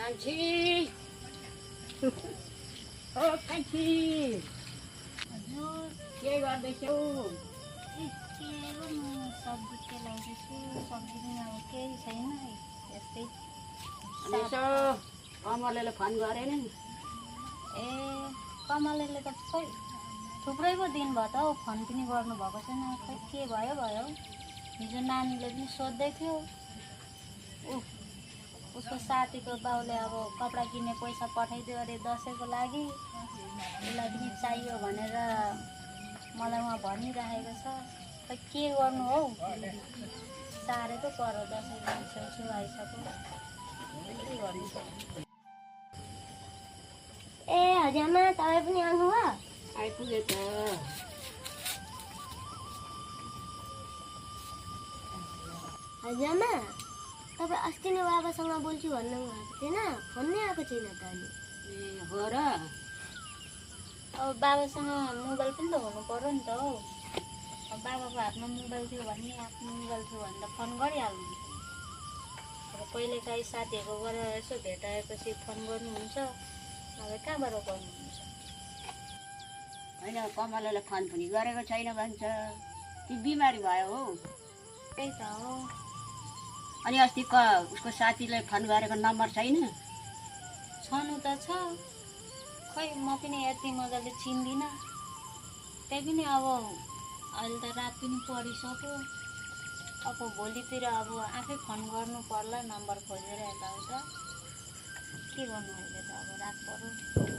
कान्छी ओ कान्छी हजुर के गर्दैछौ? के गर्नु सब्जी केलाउँदैछु सब्जी पनि अब केही छैन यस्तै यसो कमलेले फोन गरेन नि? ए कमलेले त खै थुप्रै पो दिन भयो त हौ फोन पनि गर्नुभएको छैन खै के भयो भयो हिजो नानीले पनि सोध्दै थियो उसको साथीको बाउले अब कपडा किन्ने पैसा पठाइदियो अरे दसैँको लागि उसलाई पनि चाहियो भनेर मलाई उहाँ भनिराखेको छ खै के गर्नु हौ साह्रै त पर्यो दसैँ छेउछेउ आइसक्यो के गर्नु ए हजुरआमा तपाईँ पनि आउनुभयो आइपुगे त हजुरआमा तपाईँ अस्ति नै बाबासँग बोल्छु भन्नुभएको थिएन फोन नै आएको छैन त अनि ए हो र? अब बाबासँग मोबाइल पनि त हुनु पर्यो नि त हौ अब बाबाको हातमा मोबाइल थियो भने आफ्नो मोबाइल थियो भने त फोन गरिहाल्नु अब कहिलेकाहीँ साथीहरूको गरेर यसो भेटाएपछि फोन गर्नुहुन्छ नभए कहाँबाट गर्नुहुन्छ होइन कमलेले फोन पनि गरेको छैन भन्छ कि बिमारी भयो हो? त्यही त हो अनि अस्ति उसको साथीले फोन गरेको नम्बर छैन? छनु त छ खै म पनि यति मजाले चिन्दिनँ त्यही पनि अब अहिले त रात पनि परिसक्यो अब भोलितिर अब आफै फोन गर्नु पर्ला नम्बर खोजेर यताउता के गर्नु अहिले त अब रात पर्यो